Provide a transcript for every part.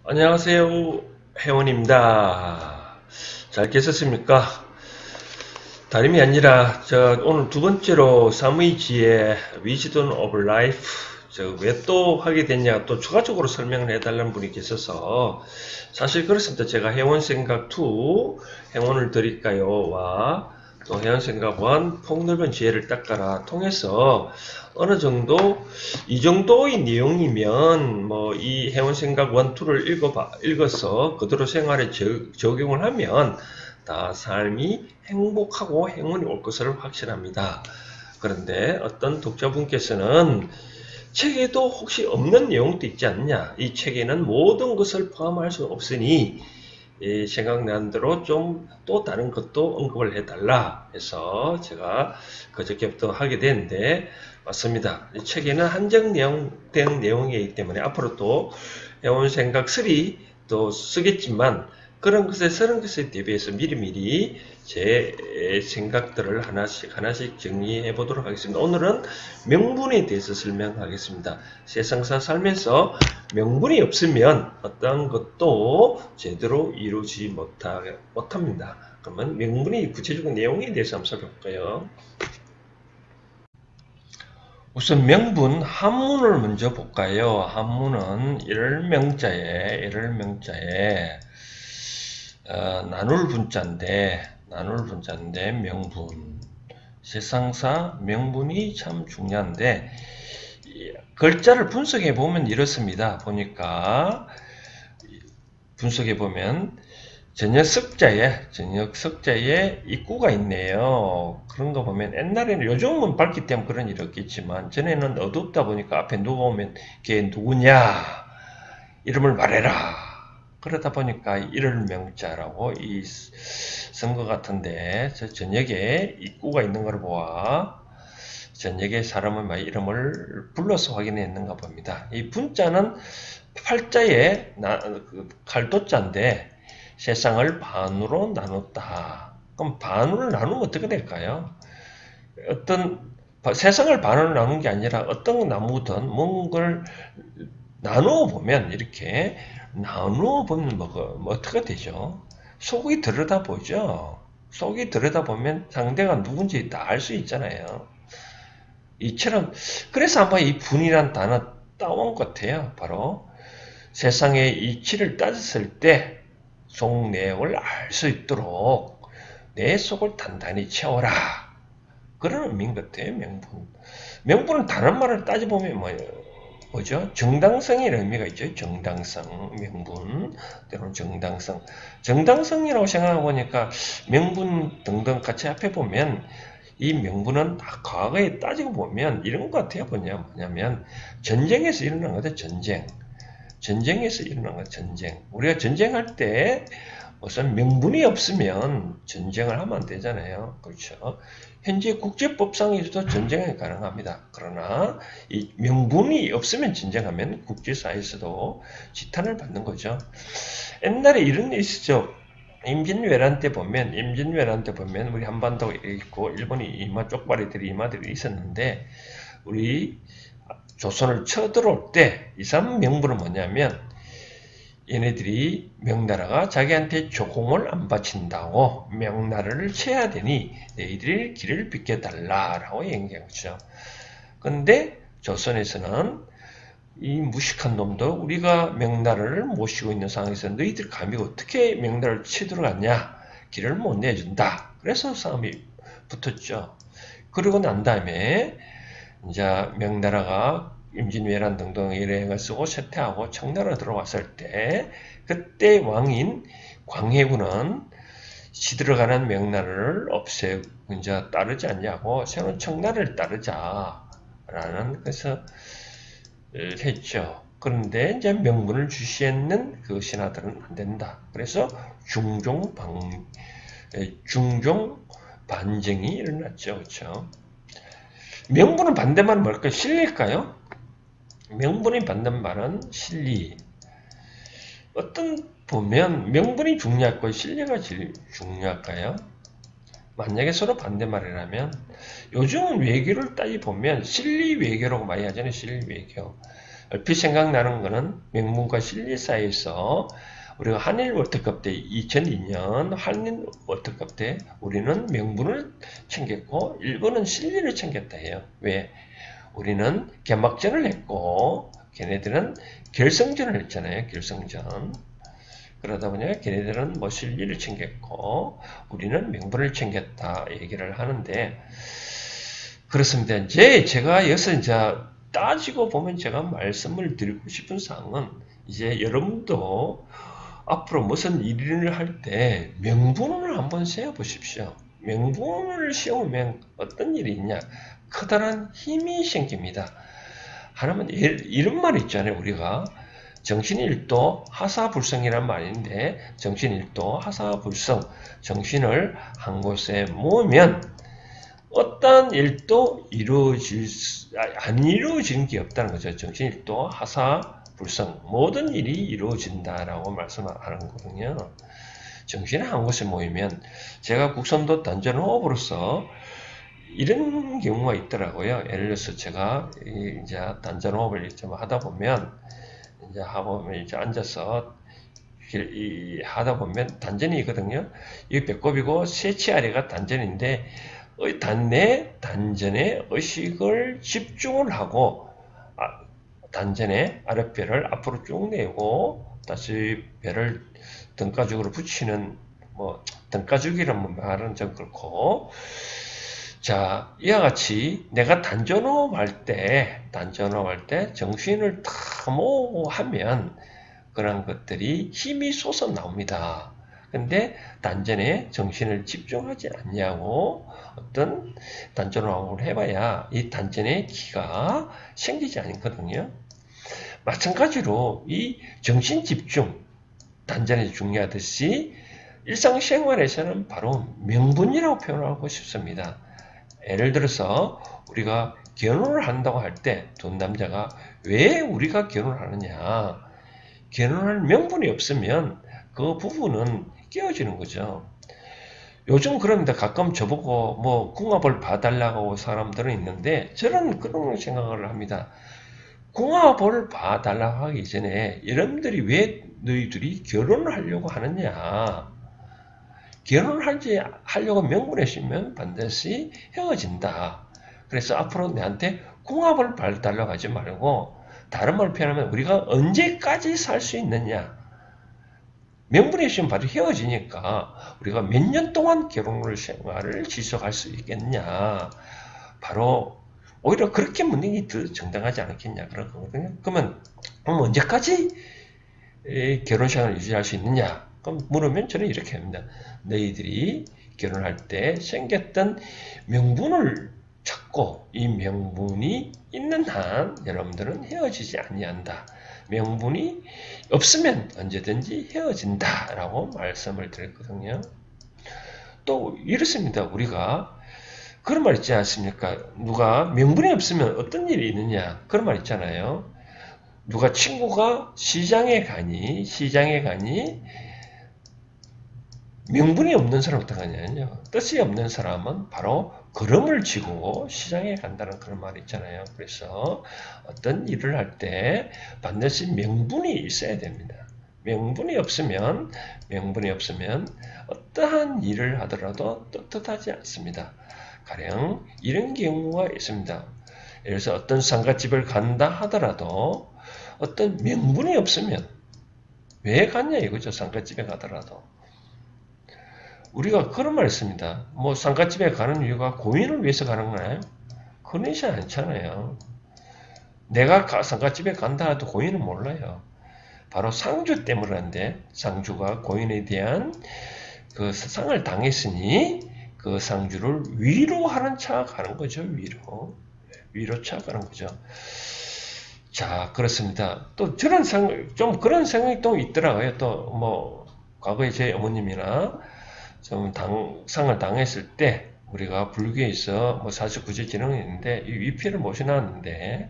안녕하세요. 혜원입니다. 잘 계셨습니까? 다름이 아니라 오늘 두 번째로 사무이지의 Wisdom of Life 왜 또 하게 됐냐 또 추가적으로 설명을 해달라는 분이 계셔서 사실 그렇습니다. 제가 혜원생각 2 행운을 드릴까요? 와 또 혜원생각 1 폭넓은 지혜를 닦아라 통해서 어느 정도 이 정도의 내용이면 뭐 이 혜원생각 1, 2를 읽어서 그대로 생활에 적용을 하면 다 삶이 행복하고 행운이 올 것을 확신합니다. 그런데 어떤 독자분께서는 책에도 혹시 없는 내용도 있지 않냐? 이 책에는 모든 것을 포함할 수 없으니 생각난 대로 좀 또 다른 것도 언급을 해달라 해서 제가 그저께부터 하게 됐는데 맞습니다. 이 책에는 한정된 내용이기 때문에 앞으로 또 해온 생각 3 또 쓰겠지만 그런 것에 대비해서 미리미리 제 생각들을 하나씩 정리해 보도록 하겠습니다. 오늘은 명분에 대해서 설명하겠습니다. 세상사 살면서 명분이 없으면 어떤 것도 제대로 이루지 못합니다. 그러면 명분의 구체적인 내용에 대해서 한번 살펴볼까요? 우선 명분 한문을 먼저 볼까요? 한문은 일명자에 나눌 분자인데 명분 세상사 명분이 참 중요한데 글자를 분석해 보면 이렇습니다. 보니까 분석해 보면 저녁 석자에 입구가 있네요. 그런 거 보면 옛날에는 요즘은 밝기 때문에 그런 일이 없겠지만 전에는 어둡다 보니까 앞에 누가 오면 걔 누구냐 이름을 말해라. 그러다 보니까 이를 명자라고 쓴 것 같은데 저 저녁에 입구가 있는 걸 보아 저녁에 사람의 이름을 불러서 확인했는가 봅니다. 이 분자는 팔자에 칼도자인데 세상을 반으로 나눴다. 그럼 반으로 나누면 어떻게 될까요? 세상을 반으로 나눈 게 아니라 어떤 나무든 뭔가를 나누어 보면 이렇게 나누어 보면 뭐 어떻게 되죠? 속이 들여다보죠. 속이 들여다보면 상대가 누군지 다 알 수 있잖아요. 이처럼 그래서 아마 이 분이란 단어 따온 것 같아요. 바로 세상의 이치를 따졌을 때 속 내용을 알 수 있도록 내 속을 단단히 채워라. 그런 의미인 것 같아요. 명분. 명분은 다른 말을 따져보면 뭐죠? 정당성이라는 의미가 있죠. 정당성, 명분, 때로는 정당성. 정당성이라고 생각해보니까 명분 등등 같이 앞에 보면 이 명분은 과거에 따지고 보면 이런 것 같아요. 뭐냐면 전쟁에서 일어난 거다. 전쟁에서 일어난 거 전쟁. 우리가 전쟁할 때 우선 명분이 없으면 전쟁을 하면 안 되잖아요. 그렇죠? 현재 국제법상에서도 전쟁이 가능합니다. 그러나 이 명분이 없으면 전쟁하면 국제사회에서도 지탄을 받는 거죠. 옛날에 이런 게 있었죠. 임진왜란 때 보면 우리 한반도가 있고 일본이 이마들이 있었는데 우리 조선을 쳐들어올 때 이 사람 명분은 뭐냐면 얘네들이 명나라가 자기한테 조공을 안 바친다고 명나라를 쳐야 되니 너희들이 길을 비켜달라라고 얘기한 거죠. 근데 조선에서는 이 무식한 놈도 우리가 명나라를 모시고 있는 상황에서 너희들 감히 어떻게 명나라를 치들어갔냐 길을 못 내준다. 그래서 싸움이 붙었죠. 그러고 난 다음에 이제 명나라가 임진왜란 등등 일행을 쓰고 쇠퇴하고 청나라로 들어왔을 때 그때 왕인 광해군은 시들어가는 명나라를 없애고 이제 따르지 않냐고 새로운 청나라를 따르자라는 그래서 했죠. 그런데 이제 명분을 주시했는 그 신하들은 안 된다. 그래서 중종 반정이 일어났죠. 그렇죠? 명분은 반대말은 뭘까요? 실리일까요? 명분이 받는 말은 실리. 보면 명분이 중요할까요? 실리가 중요할까요? 만약에 서로 반대말이라면 요즘은 외교를 따지보면 실리 외교라고 많이 하잖아요. 실리 외교. 얼핏 생각나는 거는 명분과 실리 사이에서 우리가 한일 월드컵 때 2002년 한일 월드컵 때 우리는 명분을 챙겼고 일본은 실리를 챙겼다 해요. 왜? 우리는 개막전을 했고 걔네들은 결승전을 했잖아요. 결승전. 그러다 보니 걔네들은 뭐 실리를 챙겼고 우리는 명분을 챙겼다 얘기를 하는데 그렇습니다. 이제 제가 여기서 이제 따지고 보면 제가 말씀을 드리고 싶은 사항은 이제 여러분도 앞으로 무슨 일을 할 때 명분을 한번 세워 보십시오. 명분을 세우면 어떤 일이 있냐? 커다란 힘이 생깁니다. 하나만 이런 말 있잖아요. 우리가 정신일도 하사불성이란 말인데 정신일도 하사불성 정신을 한 곳에 모으면 어떠한 일도 안 이루어지는 게 없다는 거죠. 정신일도 하사불성 모든 일이 이루어진다라고 말씀하는 거거든요. 정신이 한 곳에 모이면 제가 국선도 단전호흡으로서 이런 경우가 있더라고요. 예를 들어서 제가 이제 단전호흡을 좀 하다 보면 이제 앉아서 하다 보면 단전이 있거든요. 이 배꼽이고 세치 아래가 단전인데 내 단전에 의식을 집중을 하고 단전에 아랫배를 앞으로 쭉 내고 다시 배를 등가죽으로 붙이는 뭐 등가죽이라는 말은 좀 그렇고 자 이와 같이 내가 단전호흡 할 때 정신을 다 모으고 하면 그런 것들이 힘이 솟아 나옵니다. 근데 단전에 정신을 집중하지 않냐고 어떤 단전호흡을 해봐야 이 단전에 기가 생기지 않거든요. 마찬가지로 이 정신 집중 단전에 중요하듯이 일상생활에서는 바로 명분이라고 표현하고 싶습니다. 예를 들어서 우리가 결혼을 한다고 할 때 두 남자가 왜 우리가 결혼을 하느냐 결혼할 명분이 없으면 그 부부는 깨어지는 거죠. 요즘 그럽니다. 가끔 저보고 뭐 궁합을 봐달라고 사람들은 있는데 저는 그런 생각을 합니다. 궁합을 봐달라고 하기 전에 여러분들이 왜 너희들이 결혼을 하려고 하느냐 결혼을 하려고 명분에 쓰면 반드시 헤어진다. 그래서 앞으로 내한테 궁합을 봐달라고 하지 말고 다른 말로 표현하면 우리가 언제까지 살 수 있느냐 명분이 있으면 바로 헤어지니까 우리가 몇 년 동안 결혼을 생활을 지속할 수 있겠냐 바로 오히려 그렇게 묻는 게 더 정당하지 않겠냐 그런 거거든요. 그러면 언제까지 결혼 생활을 유지할 수 있느냐 그럼 물으면 저는 이렇게 합니다. 너희들이 결혼할 때 생겼던 명분을 찾고 이 명분이 있는 한 여러분들은 헤어지지 아니한다. 명분이 없으면 언제든지 헤어진다 라고 말씀을 드렸거든요. 또 이렇습니다. 우리가 그런 말 있지 않습니까? 누가 명분이 없으면 어떤 일이 있느냐 그런 말 있잖아요. 누가 친구가 시장에 가니 명분이 없는 사람은 어떻게 하냐면요. 뜻이 없는 사람은 바로 걸음을 쥐고 시장에 간다는 그런 말이 있잖아요. 그래서 어떤 일을 할 때 반드시 명분이 있어야 됩니다. 명분이 없으면 어떠한 일을 하더라도 떳떳하지 않습니다. 가령 이런 경우가 있습니다. 예를 들어서 어떤 상갓집을 간다 하더라도 어떤 명분이 없으면 왜 갔냐 이거죠. 상갓집에 가더라도. 우리가 그런 말 있습니다. 뭐 상갓집에 가는 이유가 고인을 위해서 가는 거나요? 그러지 않잖아요. 내가 상갓집에 간다 해도 고인은 몰라요. 바로 상주 때문인데 상주가 고인에 대한 그 상을 당했으니 그 상주를 위로하는 차가 가는 거죠. 위로차 가는 거죠. 자 그렇습니다. 또 그런 생각이 또 있더라고요. 또 뭐 과거에 제 어머님이나 좀 상을 당했을 때 우리가 불교에서 뭐 49제 진흥이 있는데 이 위패를 모셔놨는데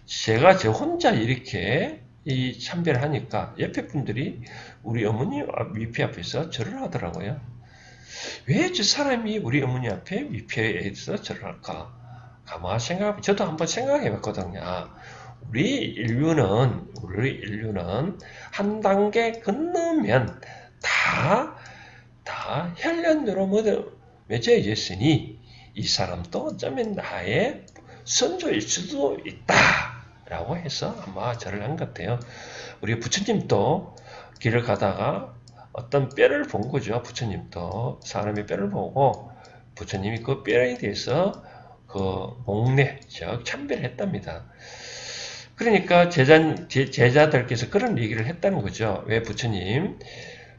제가 저 혼자 이렇게 이 참배를 하니까 옆에 분들이 우리 어머니 위패 앞에서 절을 하더라고요. 왜 저 사람이 우리 어머니 앞에 위패에서 절을 할까? 가만히 저도 한번 생각해 봤거든요. 우리 인류는 한 단계 건너면 다 혈연으로 맺어 있으니 이 사람도 어쩌면 나의 선조일 수도 있다 라고 해서 아마 절을 한 것 같아요. 우리 부처님도 길을 가다가 어떤 뼈를 본 거죠. 부처님도 사람의 뼈를 보고 부처님이 그 뼈에 대해서 그 목례, 즉 참배를 했답니다. 그러니까 제자들께서 그런 얘기를 했다는 거죠. 왜 부처님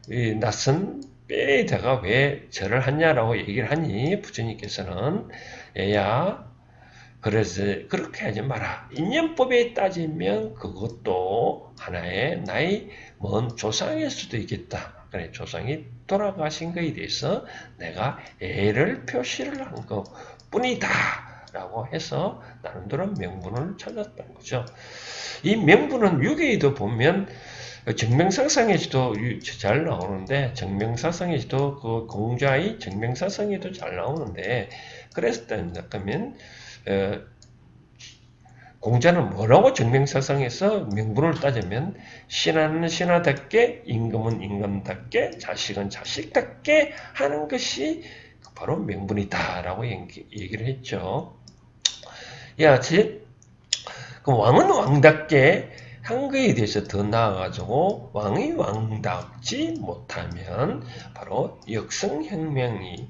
이 낯선 뼈에다가 왜 절을 하냐라고 얘기를 하니 부처님께서는 얘야 그래서 그렇게 하지 마라. 인연법에 따지면 그것도 하나의 나의 먼 조상일 수도 있겠다. 그래 조상이 돌아가신 것에 대해서 내가 애를 표시를 한 것뿐이다. 라고 해서 나름대로 명분을 찾았다는 거죠. 이 명분은 유계에도 보면 정명사상에서도 잘 나오는데 정명사상에서도 그 공자의 정명사상에도 잘 나오는데 그랬다면 공자는 뭐라고 정명사상에서 명분을 따지면 신하는 신하답게 임금은 임금답게 자식은 자식답게 하는 것이 바로 명분이다라고 얘기를 했죠. 그 왕은 왕답게 한 거에 대해서 더 나아가지고 왕이 왕답지 못하면 바로 역성혁명이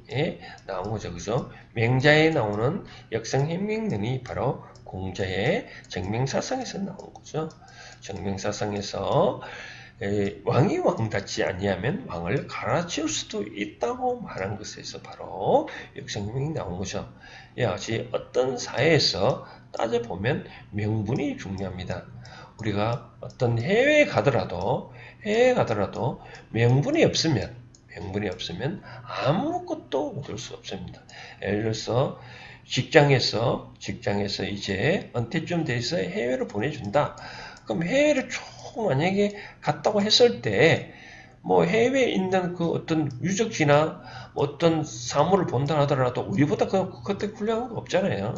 나온 거죠. 그죠? 명자에 나오는 역성혁명론이 바로 공자의 정명사상에서 나온 거죠. 정명사상에서 왕이 왕답지 아니하면 왕을 갈아치울 수도 있다고 말한 것에서 바로 역성혁명이 나온 거죠. 역시 어떤 사회에서 따져보면 명분이 중요합니다. 우리가 어떤 해외에 가더라도 명분이 없으면 아무것도 얻을 수 없습니다. 예를 들어서 직장에서 이제 은퇴쯤 돼서 해외로 보내준다. 그럼 해외를 쭉 만약에 갔다고 했을 때 뭐 해외에 있는 그 어떤 유적지나 어떤 사물을 본다 하더라도 우리보다 그때 훌륭한 거 없잖아요.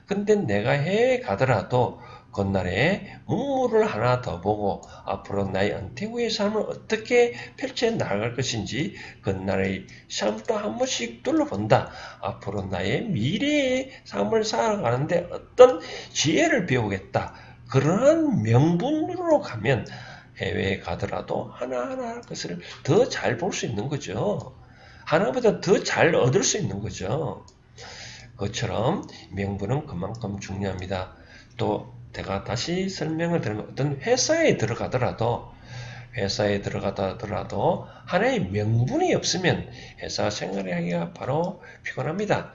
근데 내가 해외에 가더라도 건날에 문물을 하나 더 보고 앞으로 나의 은퇴 후의 삶을 어떻게 펼쳐 나갈 것인지 건날의 삶도 한 번씩 둘러본다. 앞으로 나의 미래의 삶을 살아가는데 어떤 지혜를 배우겠다. 그러한 명분으로 가면 해외에 가더라도 하나하나 것을 더 잘 볼 수 있는 거죠. 하나보다 더 잘 얻을 수 있는 거죠. 그것처럼 명분은 그만큼 중요합니다. 또 제가 다시 설명을 드리면 어떤 회사에 들어가더라도 하나의 명분이 없으면 회사 생활을 하기가 바로 피곤합니다.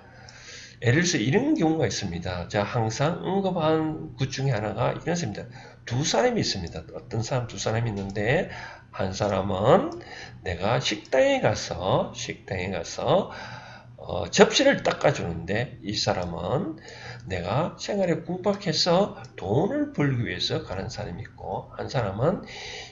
예를 들어서 이런 경우가 있습니다. 자, 항상 언급한 것 중에 하나가 이렇습니다. 두 사람이 있습니다. 어떤 사람 두 사람이 있는데 한 사람은 내가 식당에 가서 접시를 닦아주는데 이 사람은 내가 생활에 궁박해서 돈을 벌기 위해서 가는 사람이 있고 한 사람은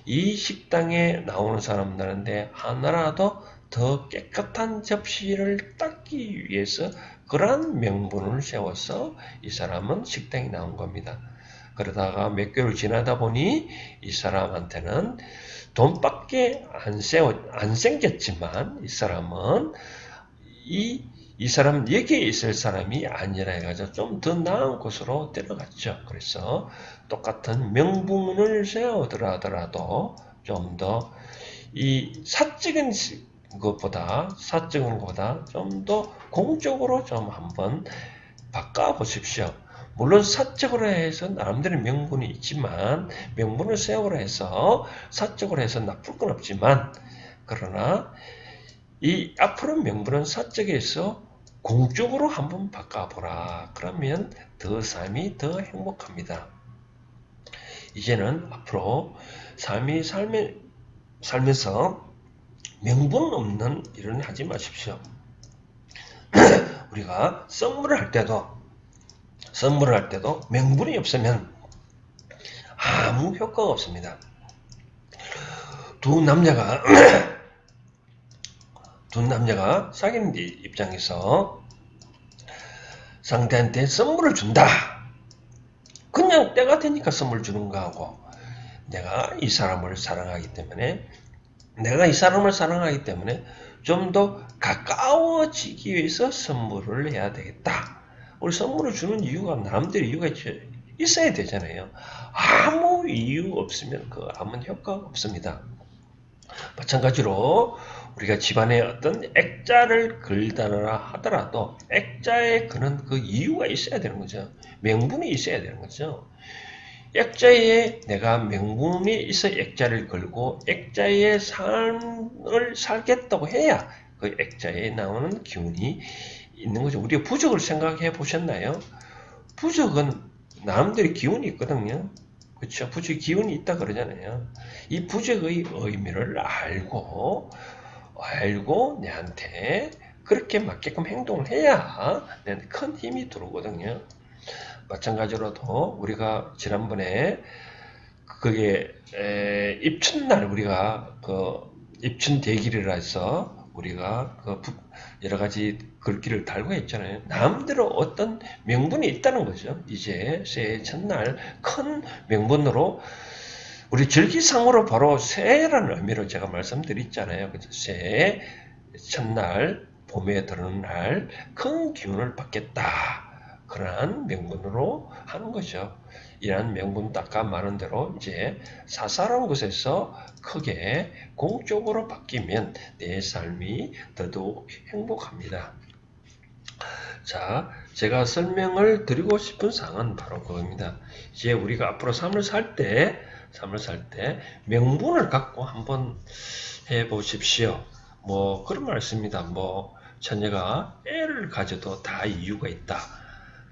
이 식당에 나오는 사람들한테 하나라도 더 깨끗한 접시를 닦기 위해서 그러한 명분을 세워서 이 사람은 식당에 나온 겁니다. 그러다가 몇 개월 지나다 보니 이 사람한테는 돈밖에 안 생겼지만 이 사람은 이 사람은 여기에 있을 사람이 아니라 해가지고 좀 더 나은 곳으로 데려갔죠. 그래서 똑같은 명분을 세우더라도 좀 더 이 사적인 것보다 좀 더 공적으로 좀 한번 바꿔보십시오. 물론 사적으로 해서 나름대로 명분이 있지만 명분을 세우라 해서 사적으로 해서 나쁠 건 없지만 그러나 이 앞으로 명분은 사적에서 공적으로 한번 바꿔보라. 그러면 더 삶이 더 행복합니다. 이제는 앞으로 삶이 살면서 명분 없는 일은 하지 마십시오. 우리가 선물을 할 때도 명분이 없으면 아무 효과가 없습니다. 두 남자가 사귀는 입장에서 상대한테 선물을 준다. 그냥 때가 되니까 선물 주는 거하고, 내가 이 사람을 사랑하기 때문에 좀 더 가까워지기 위해서 선물을 해야 되겠다. 우리 선물을 주는 이유가 나름대로 이유가 있어야 되잖아요. 아무 이유 없으면 그 아무 효과가 없습니다. 마찬가지로 우리가 집안에 어떤 액자를 걸다라 하더라도 액자에 그런 그 이유가 있어야 되는 거죠. 명분이 있어야 되는 거죠. 액자에 내가 명분이 있어 액자를 걸고 액자의 삶을 살겠다고 해야 그 액자에 나오는 기운이 있는 거죠. 우리가 부적을 생각해 보셨나요? 부적은 나름대로 기운이 있거든요. 그렇죠? 부적이 기운이 있다 그러잖아요. 이 부적의 의미를 알고 내한테 그렇게 맞게끔 행동을 해야 내한테 큰 힘이 들어오거든요. 마찬가지로도 우리가 지난번에 그게 입춘날 우리가 그 입춘 대기를 해서 우리가 그 여러 가지 글귀를 달고 했잖아요. 나름대로 어떤 명분이 있다는 거죠. 이제 새해 첫날 큰 명분으로 우리 절기상으로 바로 새해라는 의미로 제가 말씀드렸잖아요. 그죠? 새해 첫날 봄에 들어오는 날 큰 기운을 받겠다. 그러한 명분으로 하는 거죠. 이러한 명분도 아까 말한 대로 이제 사사로운 것에서 크게 공적으로 바뀌면 내 삶이 더더욱 행복합니다. 자, 제가 설명을 드리고 싶은 사항은 바로 그겁니다. 이제 우리가 앞으로 삶을 살 때 명분을 갖고 한번 해 보십시오. 뭐 그런 말씀입니다. 뭐 처녀가 애를 가져도 다 이유가 있다.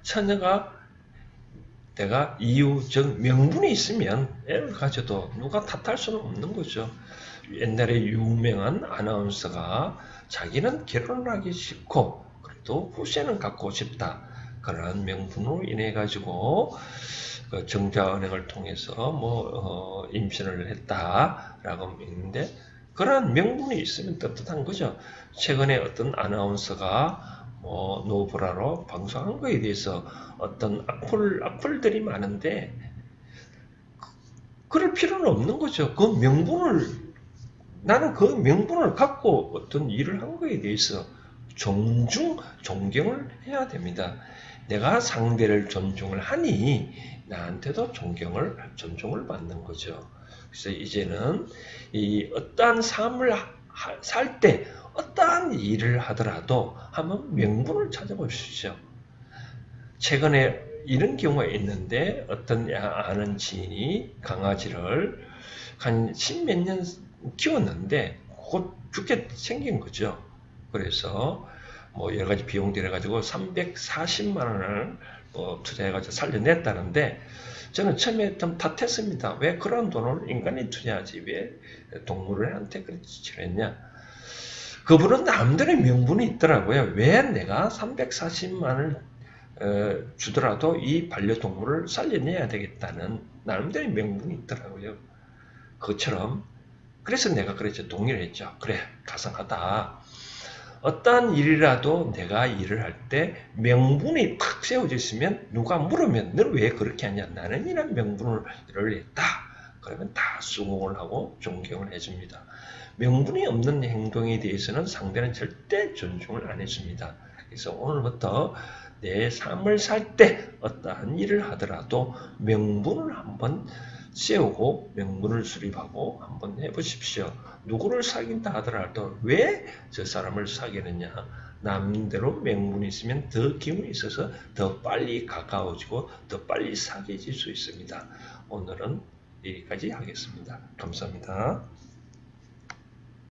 처녀가 내가 이유, 즉 명분이 있으면 애를 가져도 누가 탓할 수는 없는 거죠. 옛날에 유명한 아나운서가 자기는 결혼을 하기 싫고 그래도 후세는 갖고 싶다. 그러한 명분으로 인해 가지고 그 정자은행을 통해서 뭐 임신을 했다라고 있는데 그러한 명분이 있으면 떳떳한 거죠. 최근에 어떤 아나운서가 노브라로 방송한 거에 대해서 어떤 악플들이 많은데 그럴 필요는 없는 거죠. 나는 그 명분을 갖고 어떤 일을 한 거에 대해서 존경을 해야 됩니다. 내가 상대를 존중을 하니 나한테도 존중을 받는 거죠. 그래서 이제는 이 어떠한 삶을 살 때 어떠한 일을 하더라도 한번 명분을 찾아보십시오. 최근에 이런 경우가 있는데 어떤 아는 지인이 강아지를 한 십몇 년 키웠는데 곧 죽게 생긴 거죠. 그래서 뭐 여러 가지 비용 들여가지고 340만 원을 투자해가지고 살려냈다는데 저는 처음에 좀 탓했습니다. 왜 그런 돈을 인간이 투자하지 왜 동물한테 그렇게 치료했냐? 그분은 남들의 명분이 있더라고요. 왜 내가 340만을 주더라도 이 반려동물을 살려내야 되겠다는 나름대로 명분이 있더라고요. 그것처럼 그래서 내가 그랬죠. 동의를 했죠. 그래, 가상하다. 어떠한 일이라도 내가 일을 할 때 명분이 탁 세워져 있으면 누가 물으면 너는 왜 그렇게 하냐? 나는 이런 명분을 했다. 그러면 다 수긍을 하고 존경을 해줍니다. 명분이 없는 행동에 대해서는 상대는 절대 존중을 안 해줍니다. 그래서 오늘부터 내 삶을 살 때 어떠한 일을 하더라도 명분을 한번 세우고 명분을 수립하고 한번 해보십시오. 누구를 사귄다 하더라도 왜 저 사람을 사귀느냐. 남대로 명분이 있으면 더 기운이 있어서 더 빨리 가까워지고 더 빨리 사귀어질 수 있습니다. 오늘은 여기까지 하겠습니다. 감사합니다.